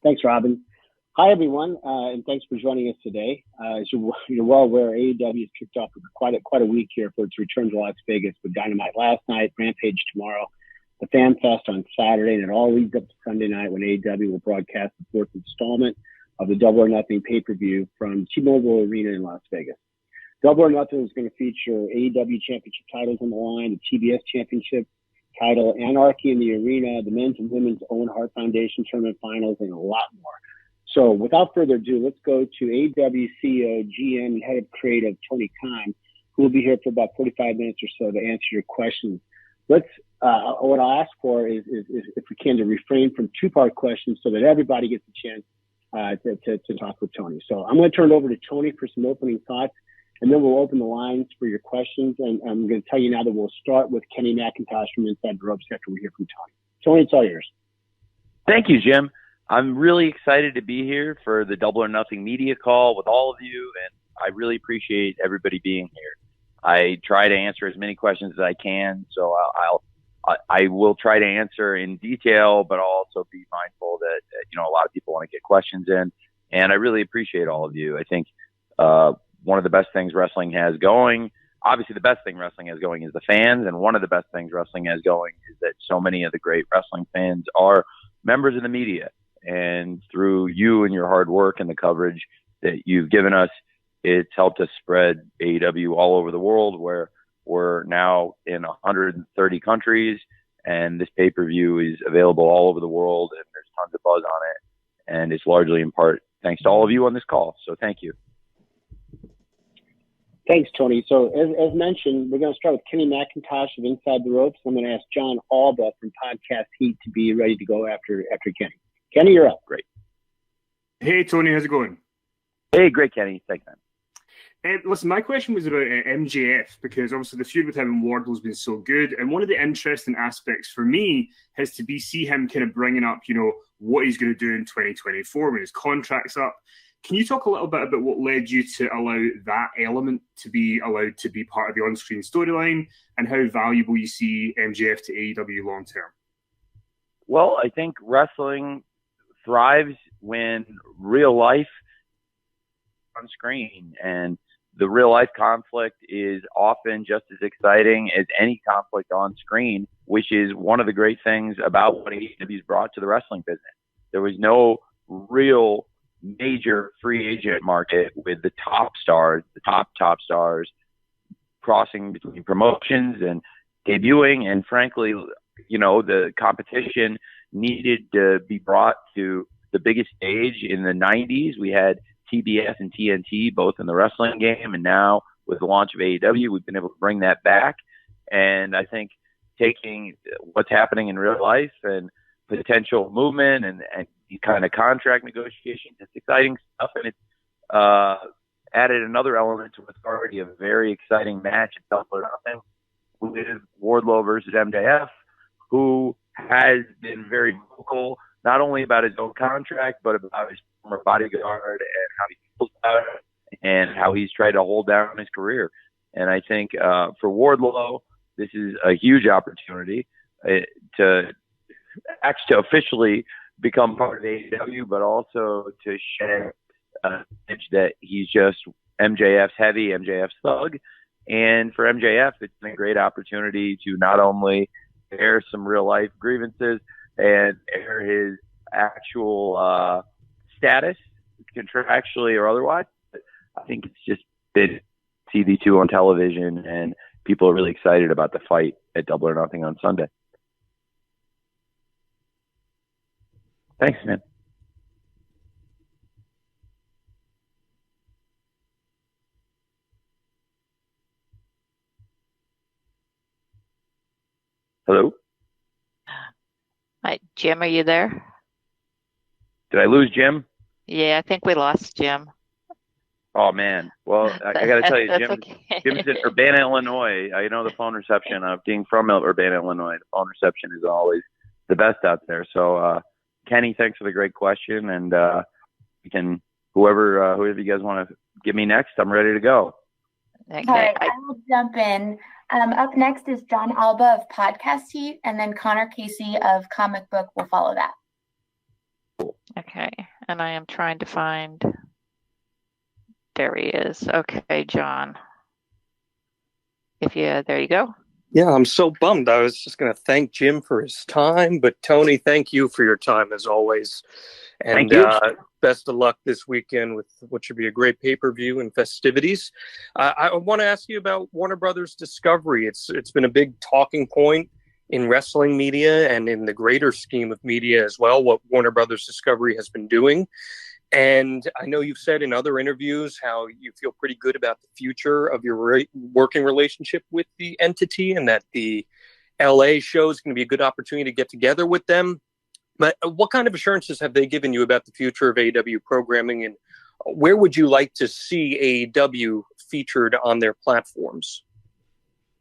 Thanks, Robin. Hi, everyone, and thanks for joining us today. As you're well aware, AEW has kicked off quite a week here for its return to Las Vegas with Dynamite last night, Rampage tomorrow, the Fan Fest on Saturday, and it all leads up to Sunday night when AEW will broadcast the fourth installment of the Double or Nothing pay-per-view from T-Mobile Arena in Las Vegas. Double or Nothing is going to feature AEW championship titles on the line, the TBS championship title, Anarchy in the Arena, the men's and women's Owen Hart Foundation tournament finals, and a lot more. So without further ado, let's go to AEW CEO, GM, and Head of Creative, Tony Khan, who will be here for about 45 minutes or so to answer your questions. What I'll ask for is if we can, to refrain from two-part questions so that everybody gets a chance to talk with Tony. So I'm going to turn it over to Tony for some opening thoughts, and then we'll open the lines for your questions. And I'm going to tell you now that we'll start with Kenny McIntyre from Inside the Ropes after we hear from Tony. Tony, it's all yours. Thank you, Jim. I'm really excited to be here for the Double or Nothing media call with all of you, and I really appreciate everybody being here. I try to answer as many questions as I can, so I will try to answer in detail, but I'll also be mindful that a lot of people want to get questions in, and I really appreciate all of you. I think one of the best things wrestling has going, obviously the best thing wrestling has going is the fans, and one of the best things wrestling has going is that so many of the great wrestling fans are members of the media. And through you and your hard work and the coverage that you've given us, it's helped us spread AEW all over the world, where we're now in 130 countries, and this pay-per-view is available all over the world, and there's tons of buzz on it. And it's largely in part thanks to all of you on this call. So thank you. Thanks, Tony. So as mentioned, we're going to start with Kenny McIntyre of Inside the Ropes. I'm going to ask John Alba from Podcast Heat to be ready to go after Kenny. Kenny, you're up. Great. Hey, Tony, how's it going? Hey, great, Kenny. Thanks, man. Listen, my question was about MJF, because obviously the feud with him and Wardlow's been so good. And one of the interesting aspects for me has to be see him kind of bringing up, what he's going to do in 2024 when his contract's up. Can you talk a little bit about what led you to allow that element to be allowed to be part of the on-screen storyline, and how valuable you see MJF to AEW long-term? Well, I think wrestling thrives when real life on screen, and the real life conflict is often just as exciting as any conflict on screen, which is one of the great things about what AEW's brought to the wrestling business. There was no real major free agent market with the top stars, the top stars crossing between promotions and debuting, and frankly, the competition needed to be brought to the biggest stage. In the 90s, we had TBS and TNT both in the wrestling game, and now with the launch of AEW, we've been able to bring that back. And I think taking what's happening in real life and potential movement and kind of contract negotiations, it's exciting stuff, and it's added another element to what's already a very exciting match at Double or Nothing with Wardlow versus MJF, who has been very vocal, not only about his own contract, but about his former bodyguard and how he feels about it and how he's tried to hold down his career. And I think for Wardlow, this is a huge opportunity to actually officially become part of AEW, but also to share an image that he's just MJF's heavy, MJF's thug. And for MJF, it's been a great opportunity to not only air some real life grievances and air his actual status, contractually or otherwise. But I think it's just been TV2 on television, and people are really excited about the fight at Double or Nothing on Sunday. Thanks, man. Hello? Hi, Jim, are you there? Did I lose Jim? Yeah, I think we lost Jim. Oh, man. Well, I got to tell you, Jim, okay. Jim's in Urbana, Illinois. I know the phone reception of being from Urbana, Illinois. The phone reception is always the best out there. So, Kenny, thanks for the great question. And you can, whoever you guys want to give me next, I'm ready to go. Okay. All right, I will jump in. Up next is John Alba of Podcast Heat, and then Connor Casey of Comic Book will follow that. Cool. Okay, and I am trying to find. There he is. Okay, John. There you go. Yeah, I'm so bummed. I was just going to thank Jim for his time, but Tony, thank you for your time as always. And Thank you. Best of luck this weekend with what should be a great pay-per-view and festivities. I want to ask you about Warner Brothers Discovery. It's been a big talking point in wrestling media and in the greater scheme of media as well, what Warner Brothers Discovery has been doing. And I know you've said in other interviews how you feel pretty good about the future of your working relationship with the entity, and that the LA show is going to be a good opportunity to get together with them. But what kind of assurances have they given you about the future of AEW programming, and where would you like to see AEW featured on their platforms?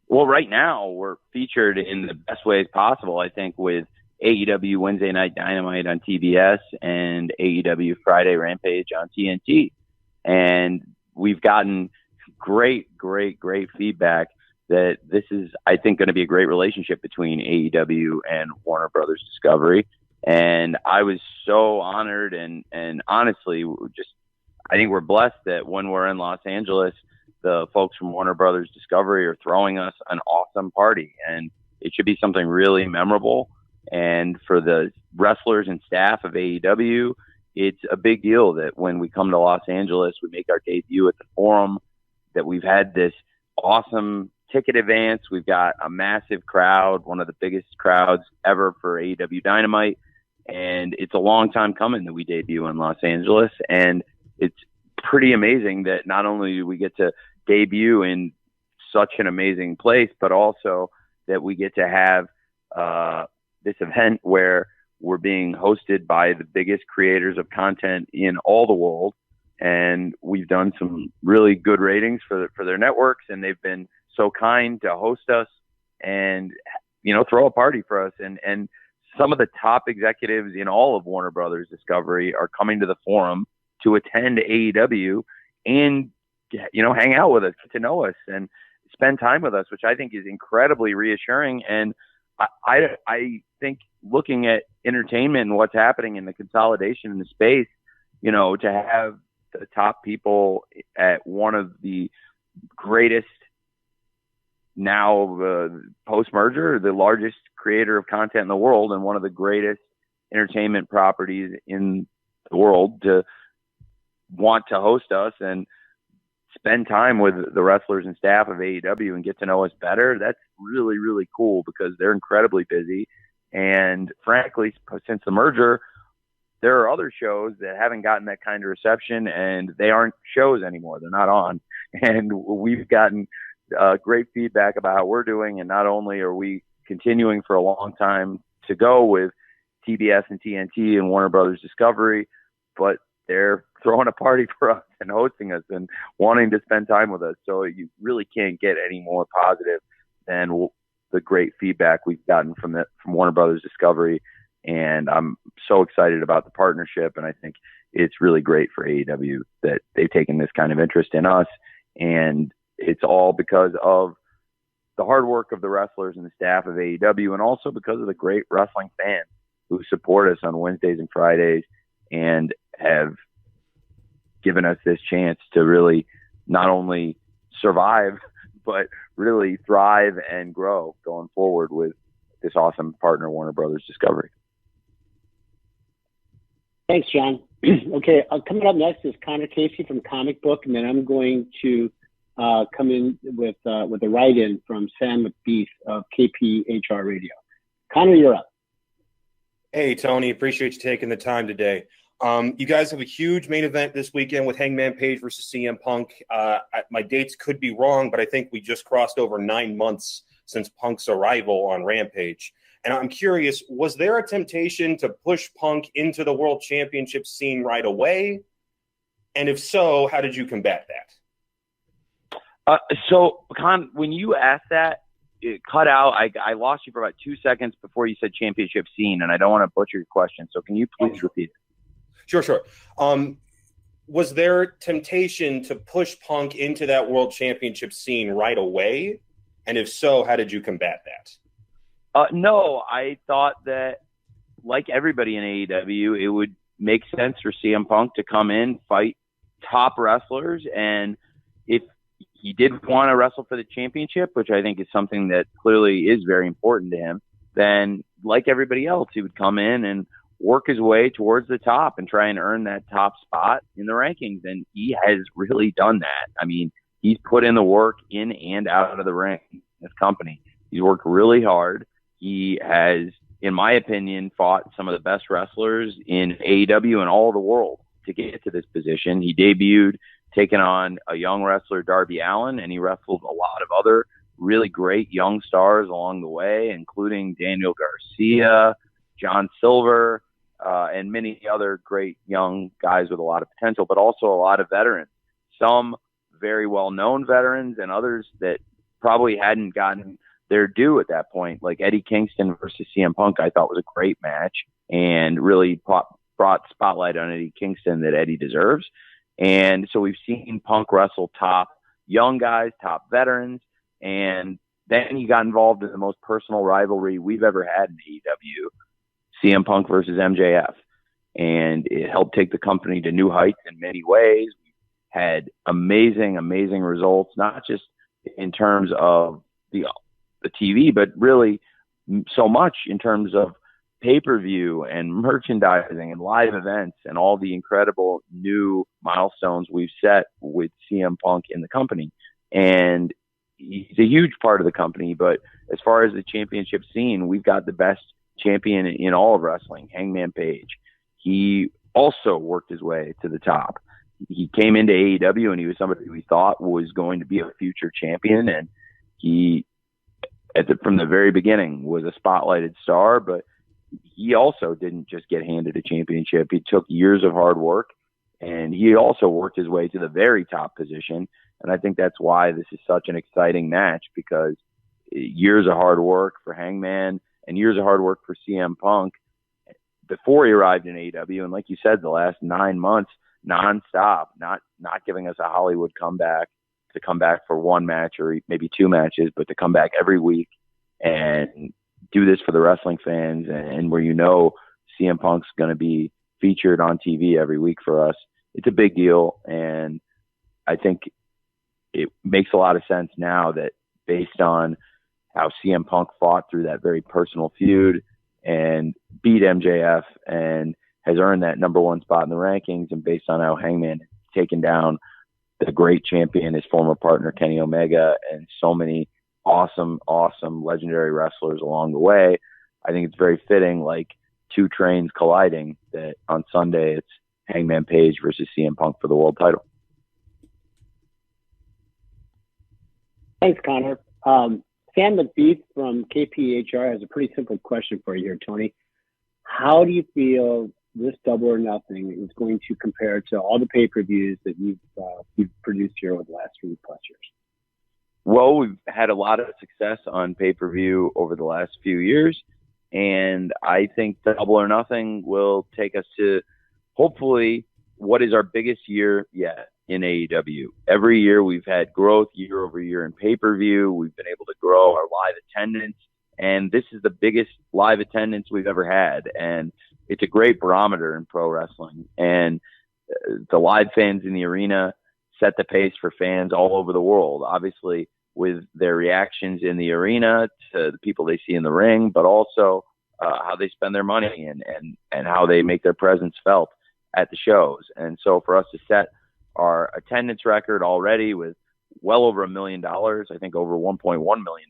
Well, right now we're featured in the best ways possible, I think, with AEW Wednesday Night Dynamite on TBS and AEW Friday Rampage on TNT. And we've gotten great feedback that this is, I think, going to be a great relationship between AEW and Warner Brothers Discovery. And I was so honored and honestly, I think we're blessed that when we're in Los Angeles, the folks from Warner Brothers Discovery are throwing us an awesome party. And it should be something really memorable. And for the wrestlers and staff of AEW, it's a big deal that when we come to Los Angeles, we make our debut at the Forum, that we've had this awesome ticket advance. We've got a massive crowd, one of the biggest crowds ever for AEW Dynamite. And it's a long time coming that we debut in Los Angeles. And it's pretty amazing that not only do we get to debut in such an amazing place, but also that we get to have this event where we're being hosted by the biggest creators of content in all the world. And we've done some really good ratings for their networks, and they've been so kind to host us and, throw a party for us. And some of the top executives in all of Warner Brothers Discovery are coming to the Forum to attend AEW and, hang out with us, get to know us and spend time with us, which I think is incredibly reassuring. And I think looking at entertainment and what's happening in the consolidation in the space, to have the top people at one of the greatest now post-merger, the largest creator of content in the world and one of the greatest entertainment properties in the world to want to host us and spend time with the wrestlers and staff of AEW and get to know us better. That's really, really cool because they're incredibly busy. And frankly, since the merger, there are other shows that haven't gotten that kind of reception, and they aren't shows anymore. They're not on. And we've gotten great feedback about how we're doing. And not only are we continuing for a long time to go with TBS and TNT and Warner Brothers Discovery, but they're throwing a party for us and hosting us and wanting to spend time with us. So you really can't get any more positive than the great feedback we've gotten from Warner Brothers Discovery. And I'm so excited about the partnership. And I think it's really great for AEW that they've taken this kind of interest in us. And it's all because of the hard work of the wrestlers and the staff of AEW, and also because of the great wrestling fans who support us on Wednesdays and Fridays and have given us this chance to really not only survive, but really thrive and grow going forward with this awesome partner, Warner Brothers Discovery. Thanks, John. Okay, coming up next is Connor Casey from Comic Book, and then I'm going to come in with a write-in from Sam McBeath of KPHR Radio. Connor, you're up. Hey, Tony, appreciate you taking the time today. You guys have a huge main event this weekend with Hangman Page versus CM Punk. My dates could be wrong, but I think we just crossed over 9 months since Punk's arrival on Rampage. And I'm curious, was there a temptation to push Punk into the World Championship scene right away? And if so, how did you combat that? So, Con, when you asked that, it cut out. I lost you for about 2 seconds before you said championship scene, and I don't want to butcher your question. So can you please repeat it? Sure. Was there temptation to push Punk into that World Championship scene right away? And if so, how did you combat that? No, I thought that, like everybody in AEW, it would makes sense for CM Punk to come in, fight top wrestlers, and if he did want to wrestle for the championship, which I think is something that clearly is very important to him, then like everybody else, he would come in and work his way towards the top and try and earn that top spot in the rankings. And he has really done that. I mean, he's put in the work in and out of the ring in this company. He's worked really hard. He has, in my opinion, fought some of the best wrestlers in AEW and all of the world to get to this position. He debuted taking on a young wrestler, Darby Allin, and he wrestled a lot of other really great young stars along the way, including Daniel Garcia, John Silver, and many other great young guys with a lot of potential, but also a lot of veterans. Some very well-known veterans and others that probably hadn't gotten their due at that point, like Eddie Kingston versus CM Punk, I thought was a great match and really brought spotlight on Eddie Kingston that Eddie deserves. And so we've seen Punk wrestle top young guys, top veterans, and then he got involved in the most personal rivalry we've ever had in AEW, CM Punk versus MJF. And it helped take the company to new heights in many ways. We had amazing, amazing results, not just in terms of the TV, but really so much in terms of pay-per-view and merchandising and live events and all the incredible new milestones we've set with CM Punk in the company. And he's a huge part of the company, but as far as the championship scene, we've got the best champion in all of wrestling, Hangman Page. He also worked his way to the top. He came into AEW and he was somebody we thought was going to be a future champion, and he, from the very beginning, was a spotlighted star, but he also didn't just get handed a championship. He took years of hard work, and he also worked his way to the very top position. And I think that's why this is such an exciting match, because years of hard work for Hangman and years of hard work for CM Punk before he arrived in AEW. And like you said, the last 9 months, nonstop, not giving us a Hollywood comeback to come back for one match or maybe two matches, but to come back every week and do this for the wrestling fans, and where CM Punk's going to be featured on TV every week for us. It's a big deal, and I think it makes a lot of sense now that based on how CM Punk fought through that very personal feud and beat MJF and has earned that number one spot in the rankings, and based on how Hangman has taken down the great champion, his former partner Kenny Omega, and so many awesome legendary wrestlers along the way, I think it's very fitting, like two trains colliding, that on Sunday it's Hangman Page versus CM Punk for the world title. Thanks, Connor. Sam McBeath from KPHR has a pretty simple question for you here, Tony. How do you feel this Double or Nothing is going to compare to all the pay-per-views that you've produced here over the last 3+ years? Well, we've had a lot of success on pay-per-view over the last few years, and I think Double or Nothing will take us to hopefully what is our biggest year yet in AEW. Every year we've had growth year over year in pay-per-view. We've been able to grow our live attendance, and this is the biggest live attendance we've ever had, and it's a great barometer in pro wrestling. And the live fans in the arena set the pace for fans all over the world, obviously with their reactions in the arena to the people they see in the ring, but also how they spend their money and how they make their presence felt at the shows. And so for us to set our attendance record already with well over $1 million, I think over $1.1 million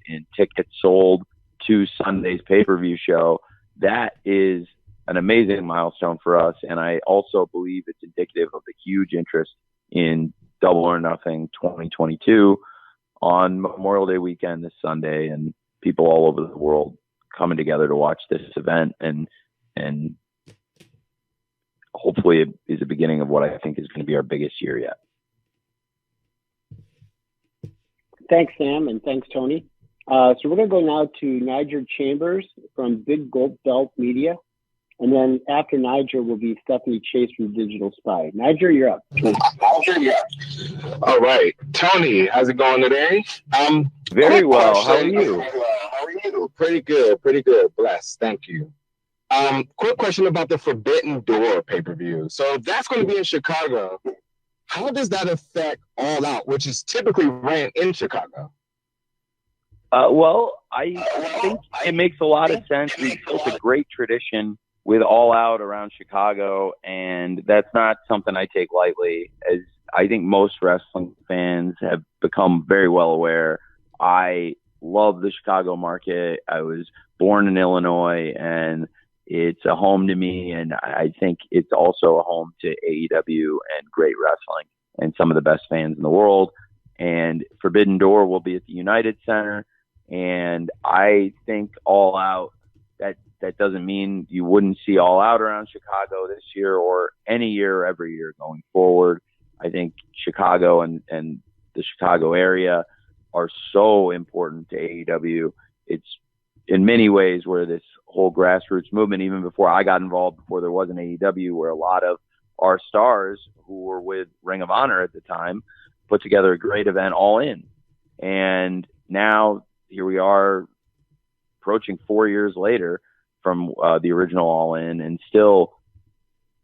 in tickets sold to Sunday's pay-per-view show, that is an amazing milestone for us. And I also believe it's indicative of the huge interest in Double or Nothing 2022 on Memorial Day weekend this Sunday, and people all over the world coming together to watch this event, and hopefully it is the beginning of what I think is going to be our biggest year yet. Thanks, Sam, and thanks, Tony. So we're going to go now to Niger Chambers from Big Gold Belt Media. And then after Niger will be Stephanie Chase from Digital Spy. Niger, you're up. All right. Tony, how's it going today? Very well. How are you? How are you? Pretty good. Blessed. Thank you. Quick question about the Forbidden Door pay-per-view. So if that's going to be in Chicago, how does that affect All Out, which is typically ran in Chicago? Well, I think it makes a lot of sense. We've built a great tradition with All Out around Chicago, and that's not something I take lightly. As I think most wrestling fans have become very well aware, I love the Chicago market. I was born in Illinois, and it's a home to me, and I think it's also a home to AEW and great wrestling and some of the best fans in the world. And Forbidden Door will be at the United Center, and I think All Out, that doesn't mean you wouldn't see All Out around Chicago this year or any year, every year going forward. I think Chicago and the Chicago area are so important to AEW. It's in many ways where this whole grassroots movement, even before I got involved, before there was an AEW, where a lot of our stars who were with Ring of Honor at the time put together a great event, All In. And now here we are approaching 4 years later from the original All In, and still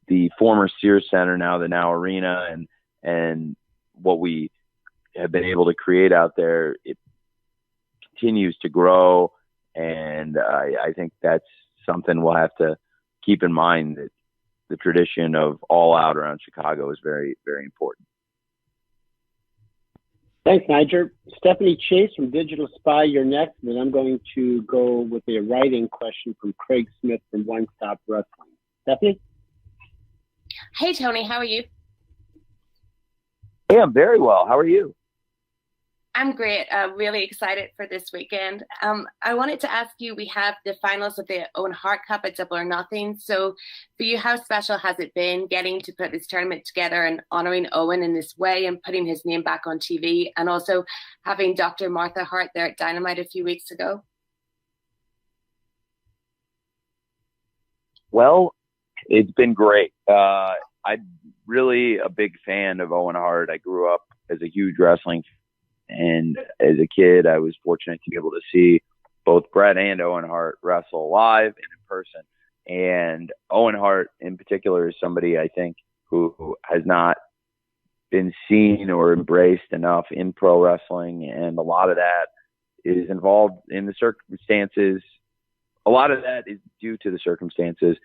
the former Sears Center, now the Now Arena, and what we have been able to create out there, it continues to grow. And I think that's something we'll have to keep in mind, that the tradition of All Out around Chicago is very, very important. Thanks, Niger. Stephanie Chase from Digital Spy, you're next. And then I'm going to go with a writing question from Craig Smith from One Stop Wrestling. Stephanie? Hey, Tony. How are you? Hey, I'm very well. How are you? I'm great. Really excited for this weekend. I wanted to ask you, we have the finals of the Owen Hart Cup at Double or Nothing. So for you, how special has it been getting to put this tournament together and honoring Owen in this way and putting his name back on TV, and also having Dr. Martha Hart there at Dynamite a few weeks ago? Well, it's been great. I'm really a big fan of Owen Hart. I grew up as a huge wrestling fan. And as a kid, I was fortunate to be able to see both Bret and Owen Hart wrestle live and in person. And Owen Hart in particular is somebody I think who has not been seen or embraced enough in pro wrestling. And a lot of that is involved in the circumstances. A lot of that is due to the circumstances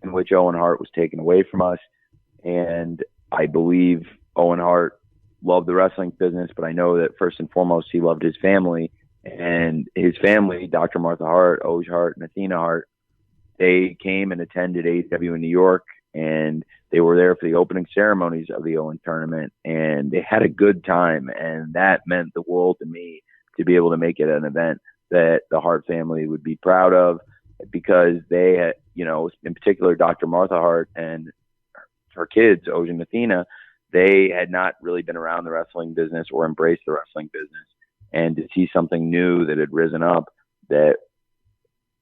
in which Owen Hart was taken away from us. And I believe Owen Hart loved the wrestling business, but I know that first and foremost, he loved his family. And his family, Dr. Martha Hart, Oj Hart, and Athena Hart, they came and attended AEW in New York, and they were there for the opening ceremonies of the Owen tournament, and they had a good time. And that meant the world to me, to be able to make it an event that the Hart family would be proud of, because they had, in particular, Dr. Martha Hart and her kids, Oj and Athena, they had not really been around the wrestling business or embraced the wrestling business. And to see something new that had risen up that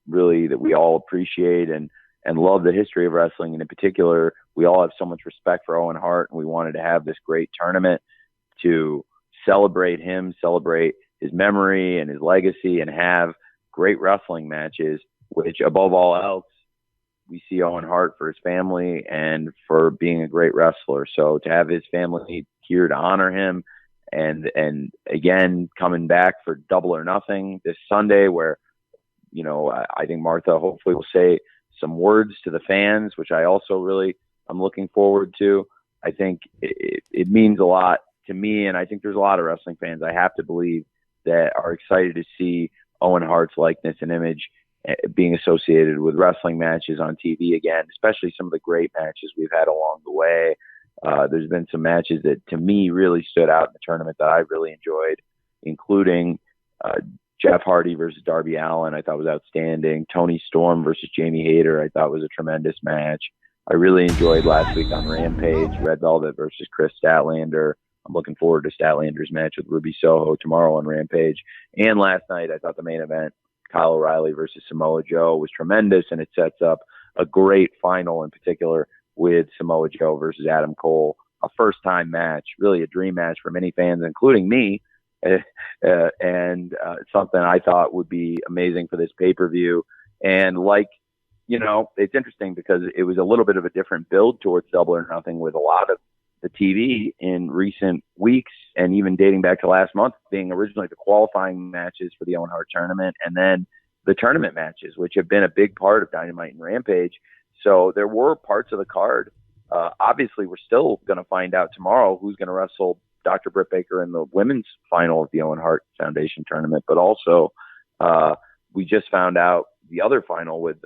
we all appreciate and love the history of wrestling. And in particular, we all have so much respect for Owen Hart, and we wanted to have this great tournament to celebrate him, celebrate his memory and his legacy, and have great wrestling matches, which above all else, we see Owen Hart for his family and for being a great wrestler. So to have his family here to honor him, and again, coming back for Double or Nothing this Sunday, where, I think Martha hopefully will say some words to the fans, which I also I'm looking forward to. I think it means a lot to me. And I think there's a lot of wrestling fans, I have to believe, that are excited to see Owen Hart's likeness and image being associated with wrestling matches on TV again, especially some of the great matches we've had along the way. There's been some matches that to me really stood out in the tournament that I really enjoyed, including Jeff Hardy versus Darby Allin, I thought was outstanding. Tony Storm versus Jamie Hayter, I thought was a tremendous match. I really enjoyed last week on Rampage, Red Velvet versus Chris Statlander. I'm looking forward to Statlander's match with Ruby Soho tomorrow on Rampage. And last night, I thought the main event, Kyle O'Reilly versus Samoa Joe, was tremendous, and it sets up a great final, in particular with Samoa Joe versus Adam Cole, a first-time match, really a dream match for many fans, including me, and something I thought would be amazing for this pay-per-view. And like it's interesting because it was a little bit of a different build towards Double or Nothing with a lot of the TV in recent weeks and even dating back to last month being originally the qualifying matches for the Owen Hart tournament and then the tournament matches, which have been a big part of Dynamite and Rampage. So there were parts of the card. Obviously, we're still going to find out tomorrow who's going to wrestle Dr. Britt Baker in the women's final of the Owen Hart Foundation tournament. But also, we just found out the other final with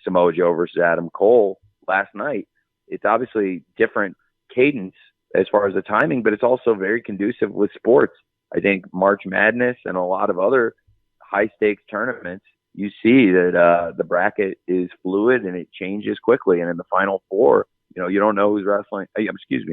Samoa Joe versus Adam Cole last night. It's obviously different cadence as far as the timing, but it's also very conducive with sports. I think March Madness and a lot of other high stakes tournaments, you see that the bracket is fluid and it changes quickly. And in the final four, you don't know who's wrestling. Excuse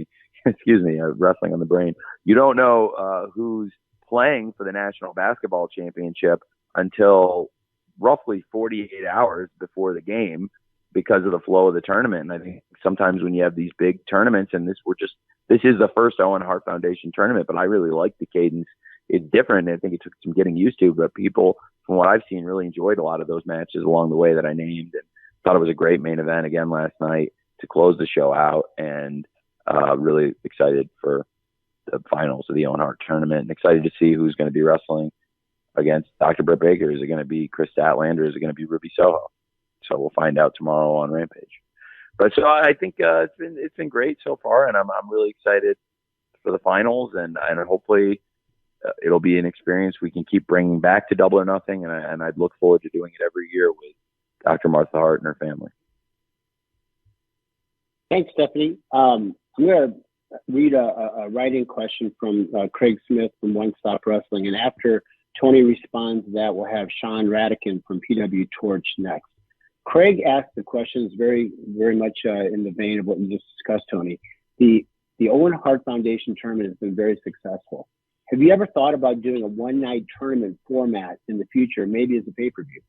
me, wrestling on the brain. You don't know who's playing for the National Basketball Championship until roughly 48 hours before the game because of the flow of the tournament. And I think sometimes when you have these big tournaments, and this is the first Owen Hart Foundation tournament, but I really like the cadence. It's different. I think it took some getting used to, but people, from what I've seen, really enjoyed a lot of those matches along the way that I named, and thought it was a great main event again last night to close the show out, and really excited for the finals of the Owen Hart tournament, and excited to see who's going to be wrestling against Dr. Britt Baker. Is it going to be Chris Statlander? Is it going to be Ruby Soho? So we'll find out tomorrow on Rampage. But so I think it's been great so far, and I'm really excited for the finals, and hopefully it'll be an experience we can keep bringing back to Double or Nothing, and I'd look forward to doing it every year with Dr. Martha Hart and her family. Thanks, Stephanie. I'm going to read a writing question from Craig Smith from One Stop Wrestling, and after Tony responds to that, we'll have Sean Radican from PW Torch next. Craig asked the questions very, very much in the vein of what you just discussed, Tony. The Owen Hart Foundation tournament has been very successful. Have you ever thought about doing a one-night tournament format in the future, maybe as a pay-per-view?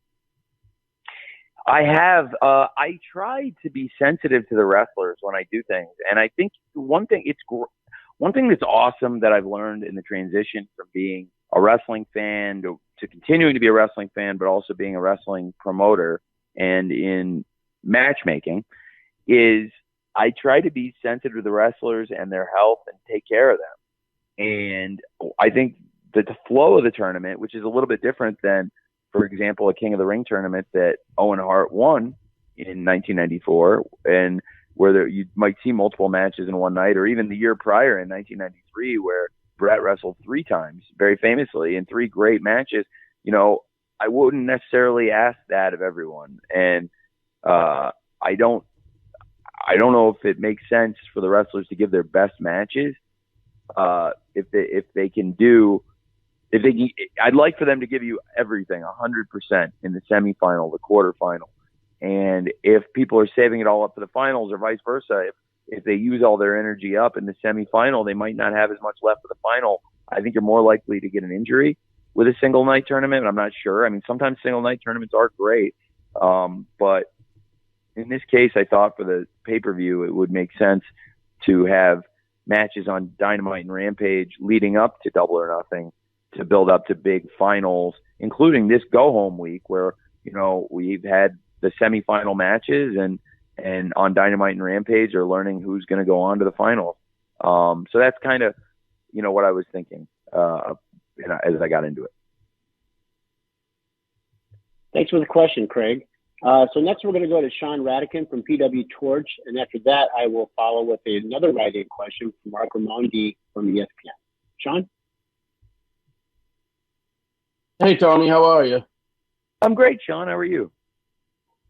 I have. I try to be sensitive to the wrestlers when I do things, and I think one thing that's awesome that I've learned in the transition from being a wrestling fan to continuing to be a wrestling fan, but also being a wrestling promoter and in matchmaking, is I try to be sensitive to the wrestlers and their health and take care of them. And I think that the flow of the tournament, which is a little bit different than, for example, a King of the Ring tournament that Owen Hart won in 1994, and where you might see multiple matches in one night, or even the year prior in 1993, where Brett wrestled 3 times, very famously, in 3 great matches. I wouldn't necessarily ask that of everyone, and I don't know if it makes sense for the wrestlers to give their best matches. If they can, I'd like for them to give you everything 100% in the semifinal, the quarterfinal, and if people are saving it all up for the finals, or vice versa, if they use all their energy up in the semifinal, they might not have as much left for the final. I think you're more likely to get an injury with a single night tournament. I'm not sure. I mean, sometimes single night tournaments are great. But in this case, I thought for the pay-per-view, it would make sense to have matches on Dynamite and Rampage leading up to Double or Nothing to build up to big finals, including this go-home week where, we've had the semifinal matches and on Dynamite and Rampage are learning who's going to go on to the finals. So that's kind of, what I was thinking as I got into it. Thanks for the question, Craig. So next we're going to go to Sean Radican from PW Torch, and after that I will follow with another writing question from Mark Ramondi from ESPN. Sean? Hey, Tony, how are you? I'm great, Sean. How are you?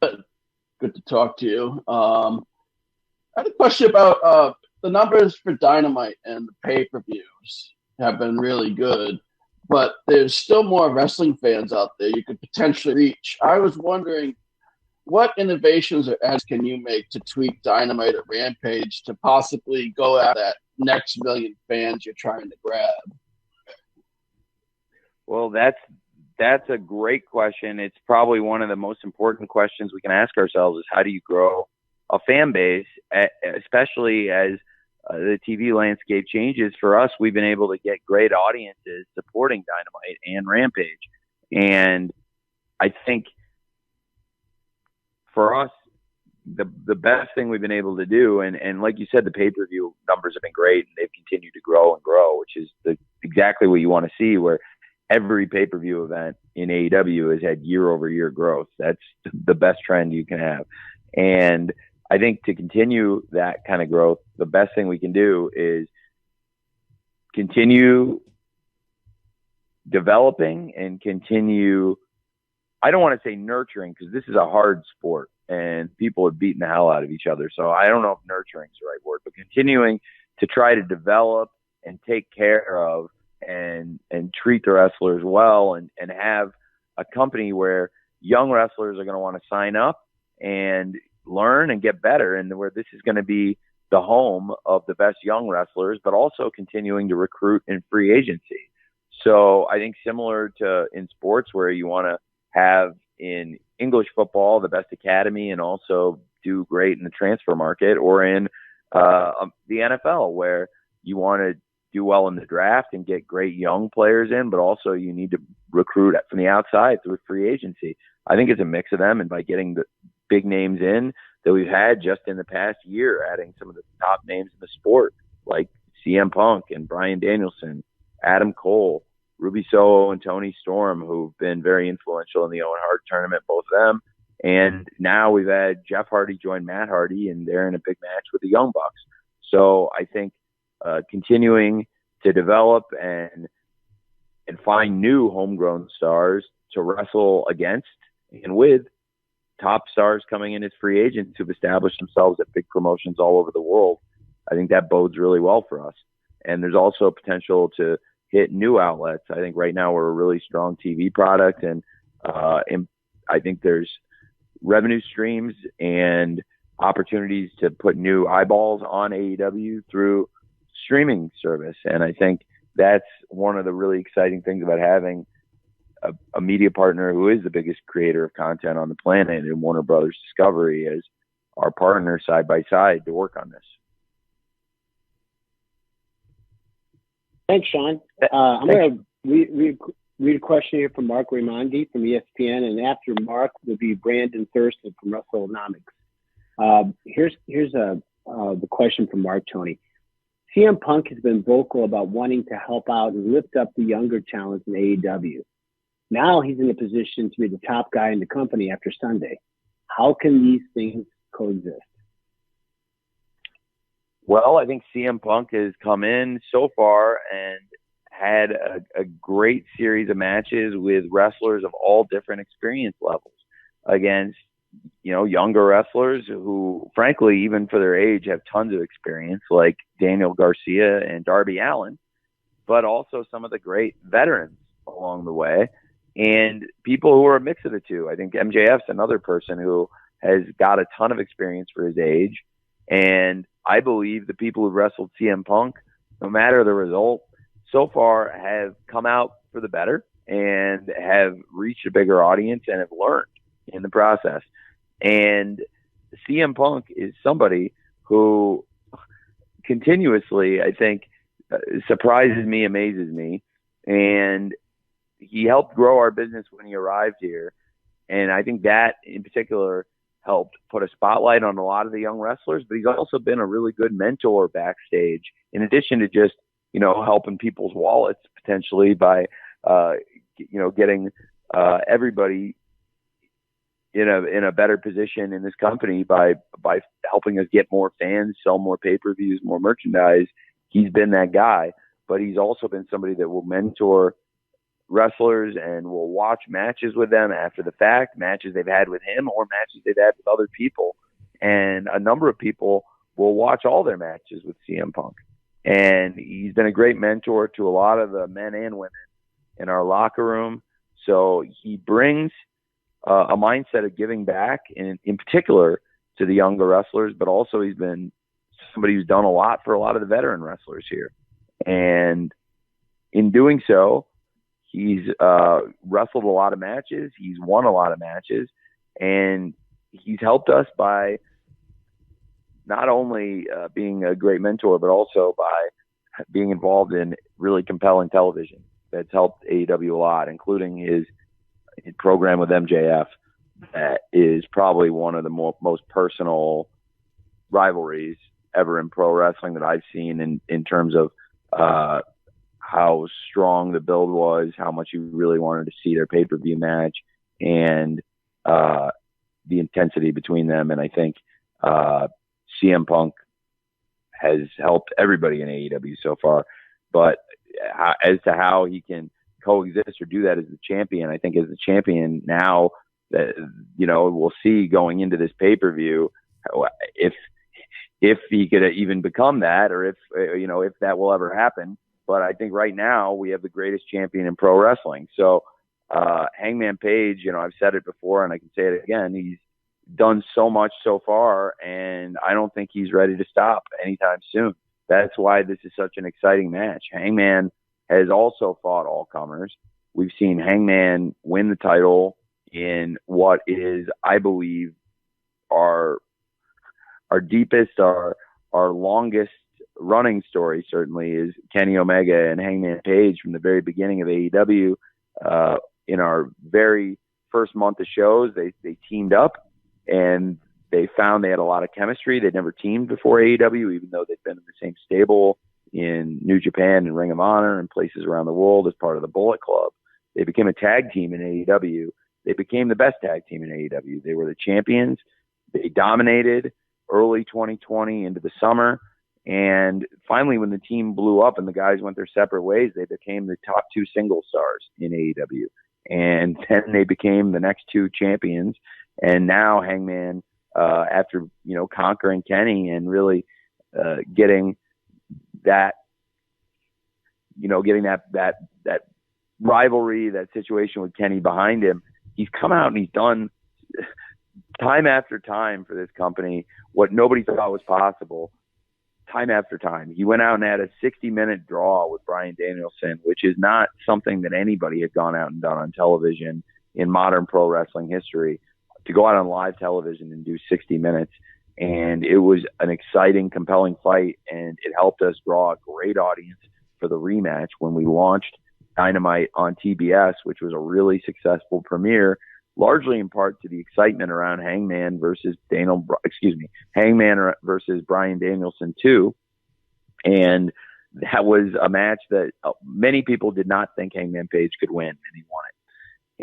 Good to talk to you. I had a question about the numbers for Dynamite and the pay-per-views have been really good, but there's still more wrestling fans out there you could potentially reach. I was wondering, what innovations or ads can you make to tweak Dynamite or Rampage to possibly go at that next million fans you're trying to grab? Well, that's a great question. It's probably one of the most important questions we can ask ourselves is how do you grow a fan base, especially as the TV landscape changes. For us, we've been able to get great audiences supporting Dynamite and Rampage. And I think for us, the best thing we've been able to do, and like you said, the pay-per-view numbers have been great, and they've continued to grow and grow, which is exactly what you want to see, where every pay-per-view event in AEW has had year-over-year growth. That's the best trend you can have. And I think to continue that kind of growth, the best thing we can do is continue developing and continue, I don't want to say nurturing, because this is a hard sport and people are beating the hell out of each other. So I don't know if nurturing is the right word, but continuing to try to develop and take care of and treat the wrestlers well, and have a company where young wrestlers are going to want to sign up and learn and get better, and where this is going to be the home of the best young wrestlers, but also continuing to recruit in free agency. So I think similar to in sports, where you want to have in English football the best academy and also do great in the transfer market, or in the NFL, where you want to do well in the draft and get great young players in, but also you need to recruit from the outside through free agency. I think it's a mix of them, and by getting the big names in that we've had just in the past year, adding some of the top names in the sport, like CM Punk and Bryan Danielson, Adam Cole, Ruby Soho and Tony Storm, who've been very influential in the Owen Hart tournament, both of them. And now we've had Jeff Hardy join Matt Hardy, and they're in a big match with the Young Bucks. So I think continuing to develop and find new homegrown stars to wrestle against and with top stars coming in as free agents who've established themselves at big promotions all over the world, I think that bodes really well for us. And there's also potential to hit new outlets. I think right now we're a really strong TV product, and I think there's revenue streams and opportunities to put new eyeballs on AEW through streaming service. And I think that's one of the really exciting things about having a media partner who is the biggest creator of content on the planet, and Warner Brothers Discovery as our partner side by side to work on this. Thanks, Sean. I'm going to read a question here from Mark Raymond from ESPN, and after Mark will be Brandon Thurston from WrestleNomics. Here's the question from Mark, Tony. CM Punk has been vocal about wanting to help out and lift up the younger talent in AEW. Now he's in a position to be the top guy in the company after Sunday. How can these things coexist? Well, I think CM Punk has come in so far and had a great series of matches with wrestlers of all different experience levels against, younger wrestlers who, frankly, even for their age, have tons of experience, like Daniel Garcia and Darby Allin, but also some of the great veterans along the way, and people who are a mix of the two. I think MJF's another person who has got a ton of experience for his age, and I believe the people who wrestled CM Punk, no matter the result, so far have come out for the better and have reached a bigger audience and have learned in the process. And CM Punk is somebody who continuously, I think, surprises me, amazes me. And he helped grow our business when he arrived here. And I think that in particular helped put a spotlight on a lot of the young wrestlers, but he's also been a really good mentor backstage, in addition to just, helping people's wallets potentially by, getting everybody in a better position in this company by helping us get more fans, sell more pay-per-views, more merchandise. He's been that guy, but he's also been somebody that will mentor wrestlers and will watch matches with them after the fact, matches they've had with him or matches they've had with other people. And a number of people will watch all their matches with CM Punk. And he's been a great mentor to a lot of the men and women in our locker room. So he brings a mindset of giving back, in particular to the younger wrestlers, but also he's been somebody who's done a lot for a lot of the veteran wrestlers here. And in doing so, he's wrestled a lot of matches. He's won a lot of matches, and he's helped us by not only being a great mentor, but also by being involved in really compelling television that's helped AEW a lot, including his program with MJF. that is probably one of the most personal rivalries ever in pro wrestling that I've seen in terms of how strong the build was, how much you really wanted to see their pay-per-view match, and the intensity between them. And I think CM Punk has helped everybody in AEW so far. But as to how he can coexist or do that as the champion, I think as the champion now, that we'll see going into this pay-per-view if he could even become that, or if that will ever happen. But I think right now we have the greatest champion in pro wrestling. So Hangman Page, I've said it before and I can say it again, he's done so much so far, and I don't think he's ready to stop anytime soon. That's why this is such an exciting match. Hangman has also fought all comers. We've seen Hangman win the title in what is, I believe, our deepest, our longest running story, certainly, is Kenny Omega and Hangman Page from the very beginning of AEW. In our very first month of shows, they teamed up, and they found they had a lot of chemistry. They'd never teamed before AEW, even though they'd been in the same stable in New Japan and Ring of Honor and places around the world as part of the Bullet Club. They became a tag team in AEW. They became the best tag team in AEW. They were the champions. They dominated early 2020 into the summer. And finally, when the team blew up and the guys went their separate ways, they became the top two single stars in AEW. And then they became the next two champions. And now Hangman, after, conquering Kenny and really getting that rivalry, that situation with Kenny behind him, he's come out and he's done time after time for this company what nobody thought was possible. Time after time, he went out and had a 60-minute draw with Bryan Danielson, which is not something that anybody had gone out and done on television in modern pro wrestling history. To go out on live television and do 60 minutes, and it was an exciting, compelling fight, and it helped us draw a great audience for the rematch when we launched Dynamite on TBS, which was a really successful premiere, largely in part to the excitement around Hangman versus Bryan Danielson 2. And that was a match that many people did not think Hangman Page could win, and he won it.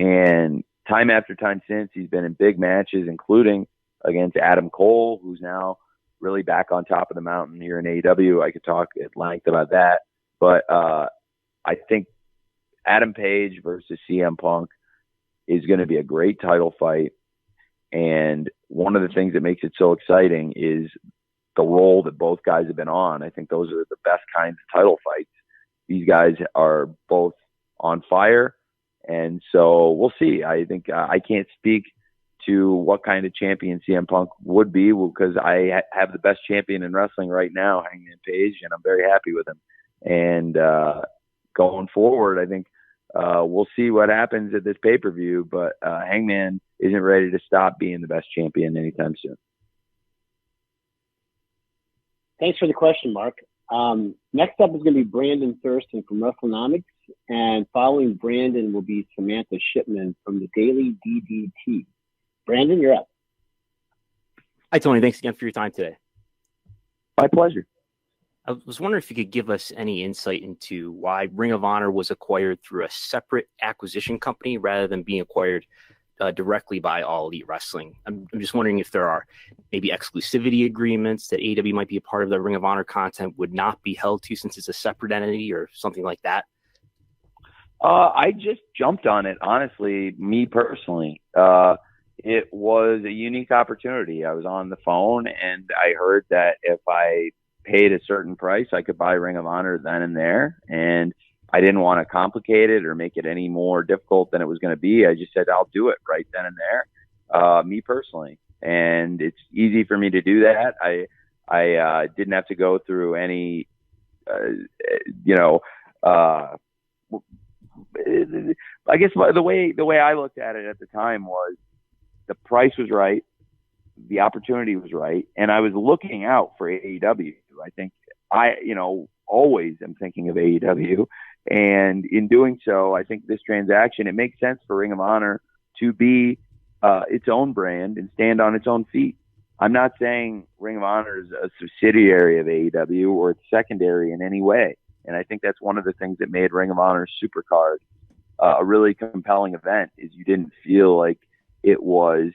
And time after time since, he's been in big matches, including against Adam Cole, who's now really back on top of the mountain here in AEW. I could talk at length about that. But I think Adam Page versus CM Punk is going to be a great title fight. And one of the things that makes it so exciting is the role that both guys have been on. I think those are the best kinds of title fights. These guys are both on fire. And so we'll see. I think I can't speak to what kind of champion CM Punk would be, because I have the best champion in wrestling right now, Hangman Page, and I'm very happy with him. And going forward, I think we'll see what happens at this pay-per-view, but Hangman isn't ready to stop being the best champion anytime soon. Thanks for the question, Mark. Next up is going to be Brandon Thurston from WrestleNomics, and following Brandon will be Samantha Shipman from the Daily DDT. Brandon, you're up. Hi, Tony. Thanks again for your time today. My pleasure. I was wondering if you could give us any insight into why Ring of Honor was acquired through a separate acquisition company rather than being acquired directly by All Elite Wrestling. I'm just wondering if there are maybe exclusivity agreements that AEW might be a part of the Ring of Honor content would not be held to since it's a separate entity or something like that. I just jumped on it, honestly, me personally. It was a unique opportunity. I was on the phone and I heard that if I paid a certain price, I could buy Ring of Honor then and there. And I didn't want to complicate it or make it any more difficult than it was going to be. I just said, I'll do it right then and there, me personally. And it's easy for me to do that. I didn't have to go through any, I guess the way I looked at it at the time was the price was right, the opportunity was right, and I was looking out for AEW. I think I always am thinking of AEW, and in doing so, I think this transaction, it makes sense for Ring of Honor to be its own brand and stand on its own feet. I'm not saying Ring of Honor is a subsidiary of AEW or it's secondary in any way. And I think that's one of the things that made Ring of Honor Supercard a really compelling event, is you didn't feel like it was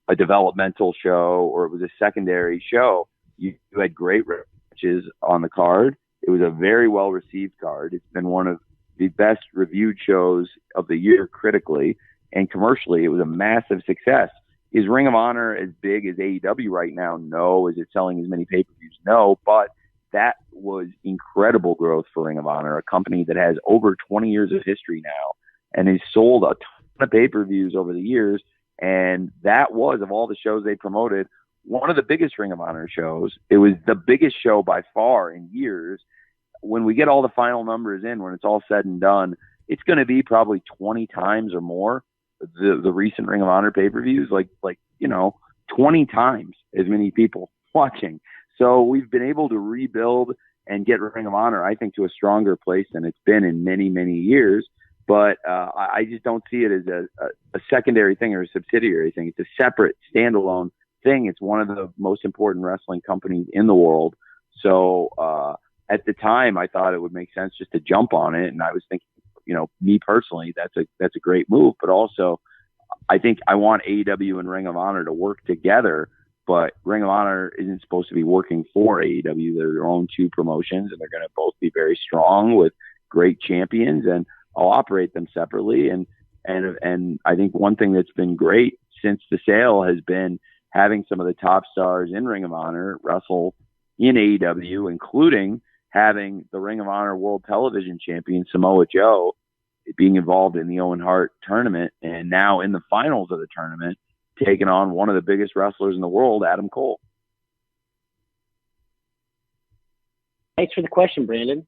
a developmental show or it was a secondary show. You had great matches on the card. It was a very well-received card. It's been one of the best reviewed shows of the year critically, and commercially it was a massive success. Is Ring of Honor as big as AEW right now? No. Is it selling as many pay-per-views? No. But that was incredible growth for Ring of Honor, a company that has over 20 years of history now and has sold a ton of pay-per-views over the years. And that was, of all the shows they promoted, one of the biggest Ring of Honor shows. It was the biggest show by far in years. When we get all the final numbers in, when it's all said and done, it's going to be probably 20 times or more the recent Ring of Honor pay-per-views, like 20 times as many people watching. So we've been able to rebuild and get Ring of Honor, I think, to a stronger place than it's been in many, many years. But I just don't see it as a secondary thing or a subsidiary thing. It's a separate, standalone thing. It's one of the most important wrestling companies in the world. So at the time, I thought it would make sense just to jump on it. And I was thinking, me personally, that's a great move. But also, I think I want AEW and Ring of Honor to work together. But Ring of Honor isn't supposed to be working for AEW. They're their own two promotions, and they're going to both be very strong with great champions. And I'll operate them separately. And I think one thing that's been great since the sale has been having some of the top stars in Ring of Honor wrestle in AEW, including having the Ring of Honor World Television Champion Samoa Joe being involved in the Owen Hart tournament, and now in the finals of the tournament, taking on one of the biggest wrestlers in the world, Adam Cole. Thanks for the question, Brandon.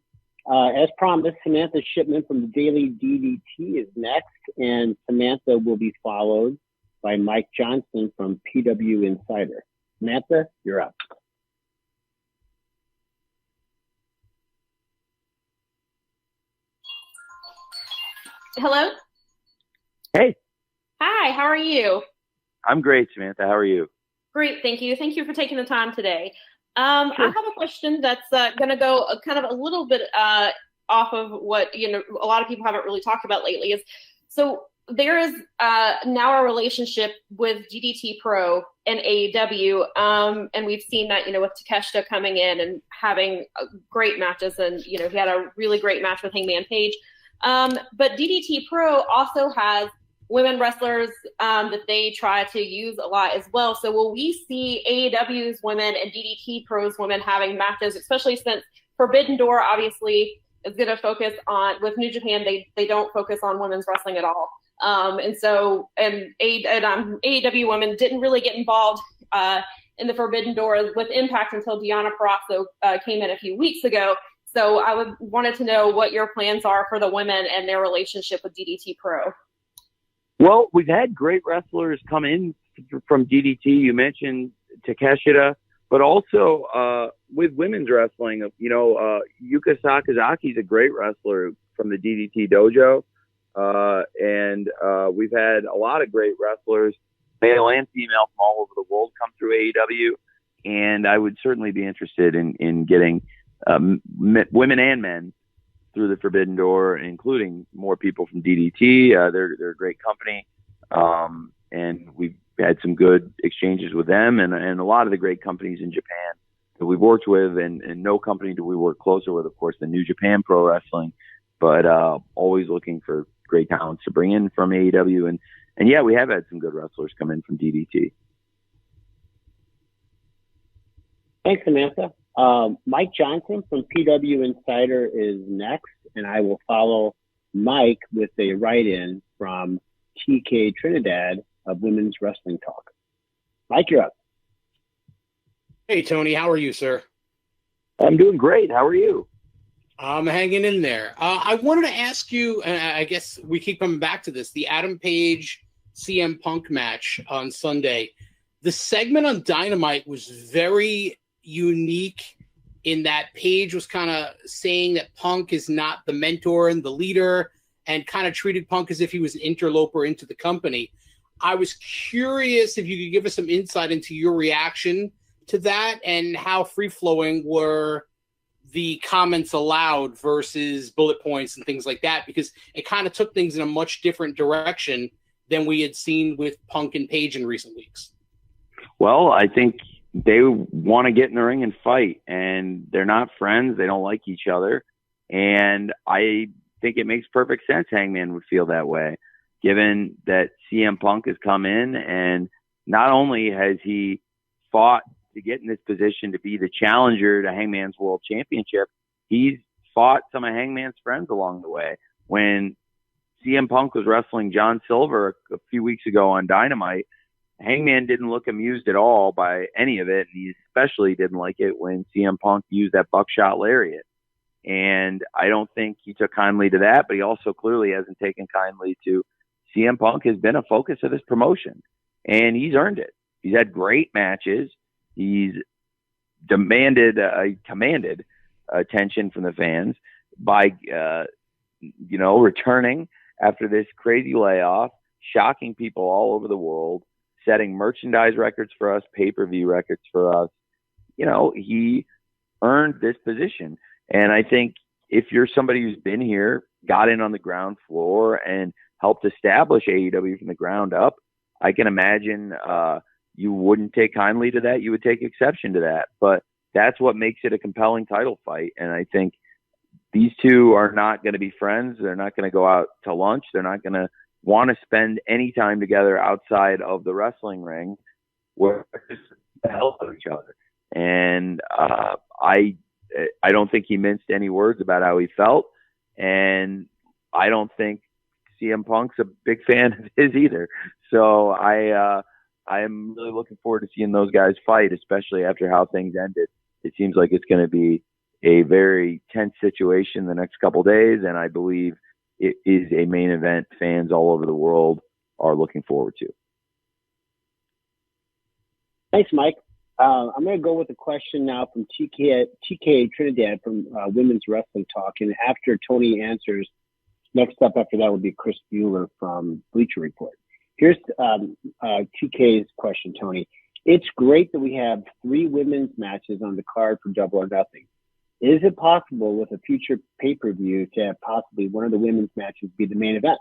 As promised, Samantha Shipman from the Daily DDT is next, and Samantha will be followed by Mike Johnson from PW Insider. Samantha, you're up. Hello? Hey. Hi, how are you? I'm great, Samantha. How are you? Great, thank you. Thank you for taking the time today. I have a question that's going to go kind of a little bit off of what a lot of people haven't really talked about lately. So there is now a relationship with DDT Pro and AEW, and we've seen that with Takeshita coming in and having great matches, and he had a really great match with Hangman Page. But DDT Pro also has women wrestlers that they try to use a lot as well. So will we see AEW's women and DDT Pro's women having matches, especially since Forbidden Door obviously is going to focus on, with New Japan, they don't focus on women's wrestling at all. And AEW women didn't really get involved in the Forbidden Door with Impact until Deonna Purrazzo came in a few weeks ago. So I wanted to know what your plans are for the women and their relationship with DDT Pro. Well, we've had great wrestlers come in from DDT. You mentioned Takeshita, but also with women's wrestling, Yuka Sakazaki is a great wrestler from the DDT dojo. And we've had a lot of great wrestlers, male and female, from all over the world come through AEW. And I would certainly be interested in getting women and men through the Forbidden Door, including more people from DDT. They're a great company. And we've had some good exchanges with them and a lot of the great companies in Japan that we've worked with, and no company do we work closer with, of course, than New Japan Pro Wrestling, but always looking for great talents to bring in from AEW. And yeah, we have had some good wrestlers come in from DDT. Thanks, Samantha. Mike Johnson from PW Insider is next, and I will follow Mike with a write-in from TK Trinidad of Women's Wrestling Talk. Mike, you're up. Hey, Tony. How are you, sir? I'm doing great. How are you? I'm hanging in there. I wanted to ask you, and I guess we keep coming back to this, the Adam Page CM Punk match on Sunday. The segment on Dynamite was very unique in that Page was kind of saying that Punk is not the mentor and the leader, and kind of treated Punk as if he was an interloper into the company. I was curious if you could give us some insight into your reaction to that and how free-flowing were the comments allowed versus bullet points and things like that, because it kind of took things in a much different direction than we had seen with Punk and Page in recent weeks. Well, I think they want to get in the ring and fight, and they're not friends. They don't like each other. And I think it makes perfect sense Hangman would feel that way, given that CM Punk has come in and not only has he fought to get in this position to be the challenger to Hangman's World Championship, he's fought some of Hangman's friends along the way. When CM Punk was wrestling John Silver a few weeks ago on Dynamite, Hangman didn't look amused at all by any of it, and he especially didn't like it when CM Punk used that buckshot lariat. And I don't think he took kindly to that, but he also clearly hasn't taken kindly to CM Punk has been a focus of this promotion, and he's earned it. He's had great matches. He's commanded attention from the fans by, returning after this crazy layoff, shocking people all over the world, setting merchandise records for us, pay-per-view records for us. He earned this position. And I think if you're somebody who's been here, got in on the ground floor and helped establish AEW from the ground up, I can imagine you wouldn't take kindly to that. You would take exception to that. But that's what makes it a compelling title fight. And I think these two are not going to be friends. They're not going to go out to lunch. They're not going to want to spend any time together outside of the wrestling ring where they're just the hell out of each other. And I don't think he minced any words about how he felt. And I don't think CM Punk's a big fan of his either. So I'm really looking forward to seeing those guys fight, especially after how things ended. It seems like it's going to be a very tense situation the next couple of days, and I believe it is a main event fans all over the world are looking forward to. Thanks, Mike. I'm going to go with a question now from TK Trinidad from Women's Wrestling Talk. And after Tony answers, next up after that will be Chris Bueller from Bleacher Report. Here's TK's question, Tony. It's great that we have 3 women's matches on the card for Double or Nothing. Is it possible with a future pay-per-view to have possibly one of the women's matches be the main event?